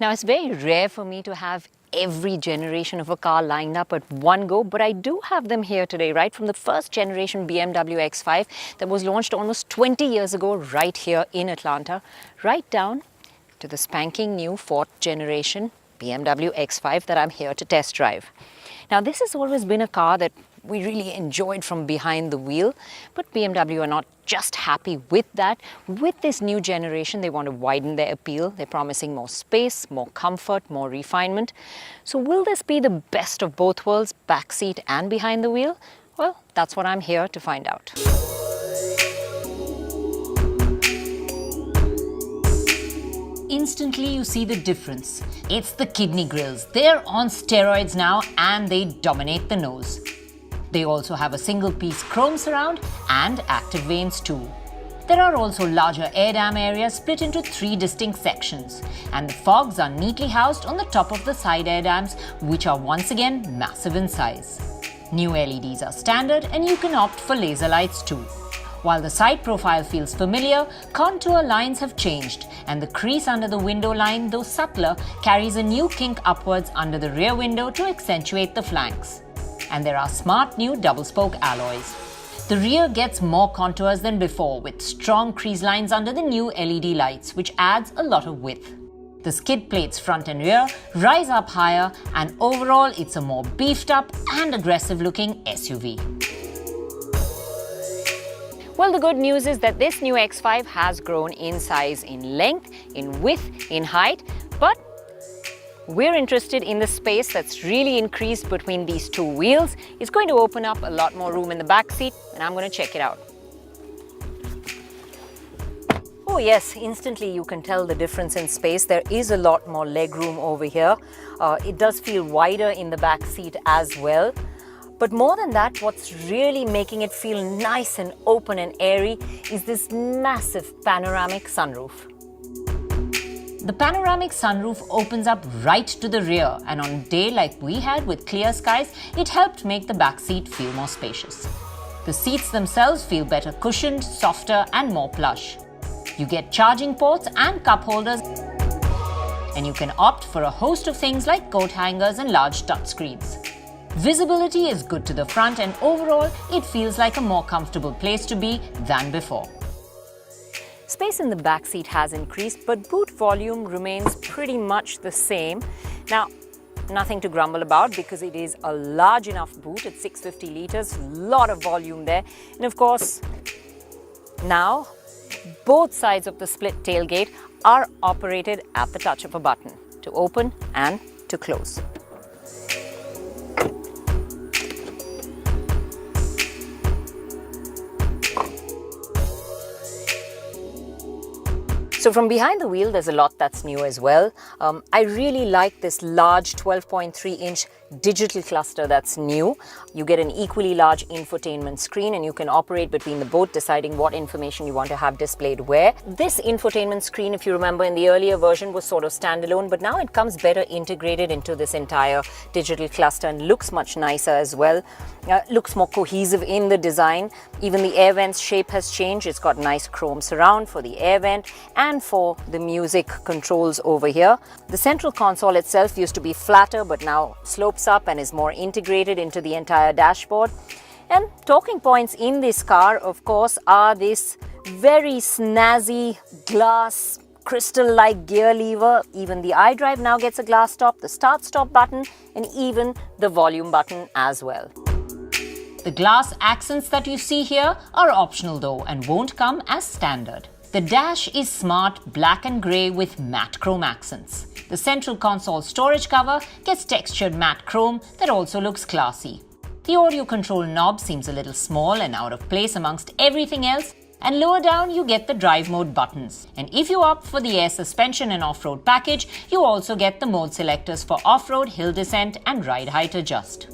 Now, it's very rare for me to have every generation of a car lined up at one go, but I do have them here today, right from the first generation BMW X5 that was launched almost 20 years ago right here in Atlanta, right down to the spanking new fourth generation BMW X5 that I'm here to test drive. Now, this has always been a car that we really enjoyed from behind the wheel, but BMW are not just happy with that. With this new generation, they want to widen their appeal. They're promising more space, more comfort, more refinement. So will this be the best of both worlds, backseat and behind the wheel? Well, that's what I'm here to find out. Instantly you see the difference. It's the kidney grills. They're on steroids now and they dominate the nose. They also have a single-piece chrome surround and active vanes too. There are also larger air dam areas split into 3 distinct sections, and the fogs are neatly housed on the top of the side air dams, which are once again massive in size. New LEDs are standard and you can opt for laser lights too. While the side profile feels familiar, contour lines have changed, and the crease under the window line, though subtler, carries a new kink upwards under the rear window to accentuate the flanks. And there are smart new double-spoke alloys. The rear gets more contours than before, with strong crease lines under the new LED lights, which adds a lot of width. The skid plates front and rear rise up higher, and overall it's a more beefed up and aggressive-looking SUV. Well, the good news is that this new X5 has grown in size, in length, in width, in height, but we're interested in the space that's really increased between these two wheels. It's going to open up a lot more room in the back seat, and I'm going to check it out. Oh yes, instantly you can tell the difference in space. There is a lot more leg room over here. It does feel wider in the back seat as well. But more than that, what's really making it feel nice and open and airy is this massive panoramic sunroof. The panoramic sunroof opens up right to the rear, and on a day like we had with clear skies, it helped make the back seat feel more spacious. The seats themselves feel better cushioned, softer and more plush. You get charging ports and cup holders, and you can opt for a host of things like coat hangers and large touchscreens. Visibility is good to the front, and overall it feels like a more comfortable place to be than before. Space in the back seat has increased, but boot volume remains pretty much the same. Now, nothing to grumble about because it is a large enough boot at 650 litres, a lot of volume there. And of course, now both sides of the split tailgate are operated at the touch of a button to open and to close. So from behind the wheel, there's a lot that's new as well. I really like this large 12.3-inch digital cluster that's new. You get an equally large infotainment screen, and you can operate between the both, deciding what information you want to have displayed where. This infotainment screen, if you remember in the earlier version, was sort of standalone, but now it comes better integrated into this entire digital cluster and looks much nicer as well. Looks more cohesive in the design. Even the air vent's shape has changed. It's got nice chrome surround for the air vent and for the music controls over here. The central console itself used to be flatter, but now slopes up and is more integrated into the entire dashboard. And talking points in this car, of course, are this very snazzy glass crystal-like gear lever. Even the iDrive now gets a glass top, the start-stop button, and even the volume button as well. The glass accents that you see here are optional though and won't come as standard. The dash is smart black and grey with matte chrome accents. The central console storage cover gets textured matte chrome that also looks classy. The audio control knob seems a little small and out of place amongst everything else, and lower down you get the drive mode buttons. And if you opt for the air suspension and off-road package, you also get the mode selectors for off-road, hill descent and ride height adjust.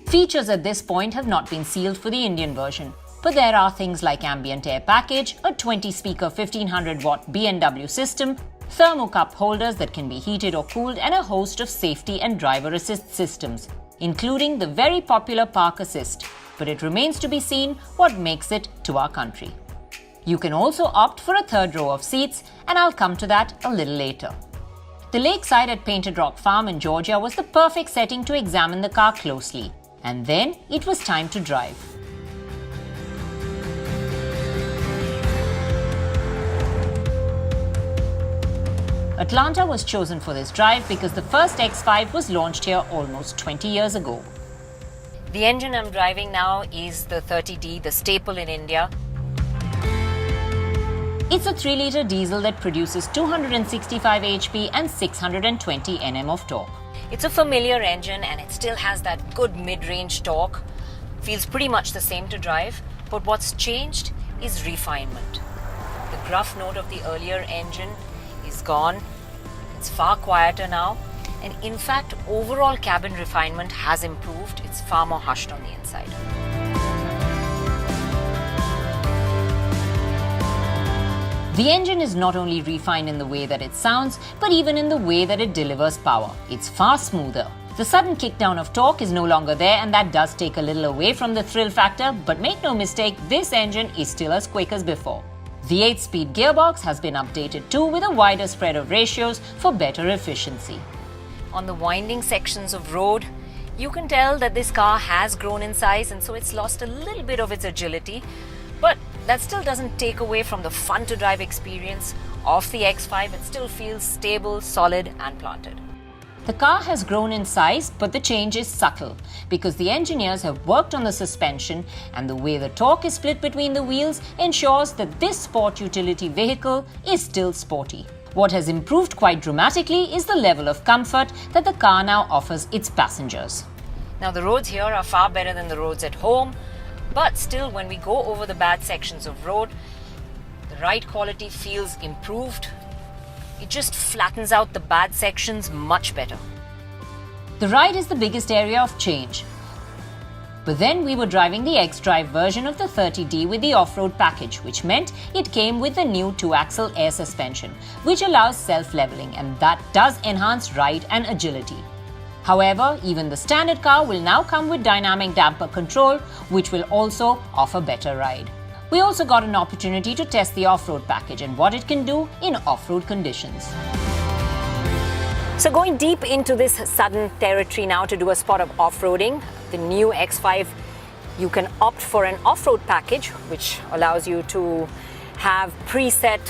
Features at this point have not been sealed for the Indian version, but there are things like ambient air package, a 20-speaker 1500-watt BMW system, thermocup holders that can be heated or cooled, and a host of safety and driver assist systems, including the very popular Park Assist. But it remains to be seen what makes it to our country. You can also opt for a third row of seats, and I'll come to that a little later. The lakeside at Painted Rock Farm in Georgia was the perfect setting to examine the car closely. And then it was time to drive. Atlanta was chosen for this drive because the first X5 was launched here almost 20 years ago. The engine I'm driving now is the 30D, the staple in India. It's a 3-litre diesel that produces 265 HP and 620 Nm of torque. It's a familiar engine and it still has that good mid-range torque. Feels pretty much the same to drive, but what's changed is refinement. The gruff note of the earlier engine is gone. It's far quieter now, and in fact, overall cabin refinement has improved. It's far more hushed on the inside. The engine is not only refined in the way that it sounds, but even in the way that it delivers power. It's far smoother. The sudden kickdown of torque is no longer there, and that does take a little away from the thrill factor, but make no mistake, this engine is still as quick as before. The 8-speed gearbox has been updated too, with a wider spread of ratios for better efficiency. On the winding sections of road, you can tell that this car has grown in size, and so it's lost a little bit of its agility, but that still doesn't take away from the fun to drive experience of the X5. It still feels stable, solid and planted. The car has grown in size, but the change is subtle because the engineers have worked on the suspension, and the way the torque is split between the wheels ensures that this sport utility vehicle is still sporty. What has improved quite dramatically is the level of comfort that the car now offers its passengers. Now the roads here are far better than the roads at home, but still when we go over the bad sections of road, the ride quality feels improved. It just flattens out the bad sections much better. The ride is the biggest area of change. But then we were driving the X-Drive version of the 30D with the off-road package, which meant it came with the new 2-axle air suspension, which allows self-leveling, and that does enhance ride and agility. However, even the standard car will now come with dynamic damper control, which will also offer better ride. We also got an opportunity to test the off-road package and what it can do in off-road conditions. So going deep into this sudden territory now to do a spot of off-roading, the new X5, you can opt for an off-road package, which allows you to have preset,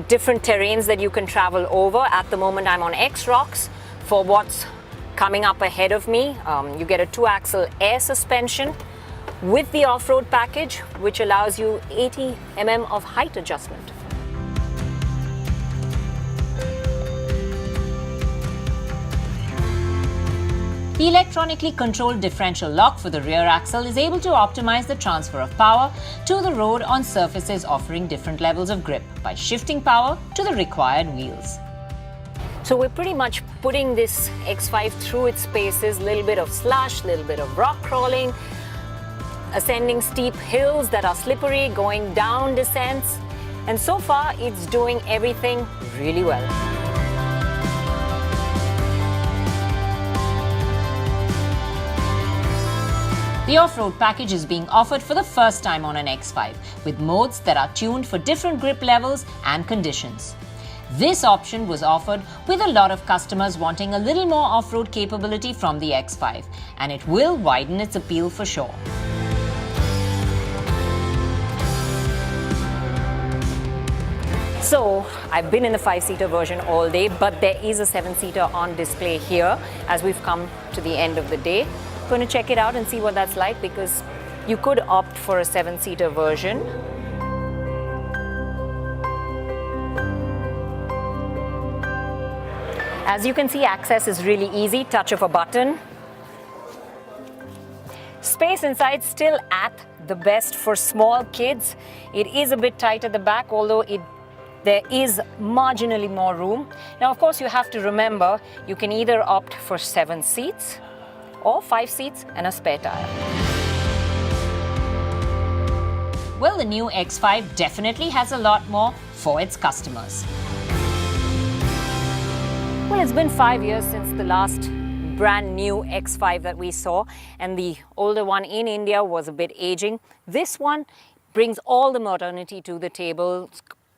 different terrains that you can travel over. At the moment, I'm on X Rocks. For what's coming up ahead of me, you get a 2-axle air suspension with the off-road package, which allows you 80 mm of height adjustment. The electronically controlled differential lock for the rear axle is able to optimize the transfer of power to the road on surfaces offering different levels of grip by shifting power to the required wheels. So we're pretty much putting this X5 through its paces, a little bit of slush, a little bit of rock crawling, ascending steep hills that are slippery, going down descents, and so far it's doing everything really well. The off-road package is being offered for the first time on an X5, with modes that are tuned for different grip levels and conditions. This option was offered with a lot of customers wanting a little more off-road capability from the X5, and it will widen its appeal for sure. So, I've been in the 5-seater version all day, but there is a 7-seater on display here as we've come to the end of the day. I'm going to check it out and see what that's like, because you could opt for a 7-seater version. As you can see, access is really easy, touch of a button. Space inside still at the best for small kids. It is a bit tight at the back, although there is marginally more room. Now, of course, you have to remember, you can either opt for 7 seats or 5 seats and a spare tire. Well, the new X5 definitely has a lot more for its customers. Well, it's been 5 years since the last brand new X5 that we saw, and the older one in India was a bit aging. This one brings all the modernity to the table,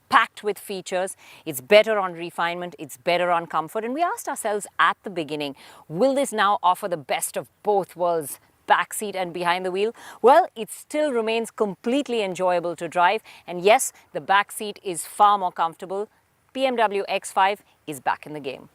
packed with features. It's better on refinement, it's better on comfort. And we asked ourselves at the beginning, will this now offer the best of both worlds, back seat and behind the wheel? Well, it still remains completely enjoyable to drive. And yes, the back seat is far more comfortable. BMW X5 is back in the game.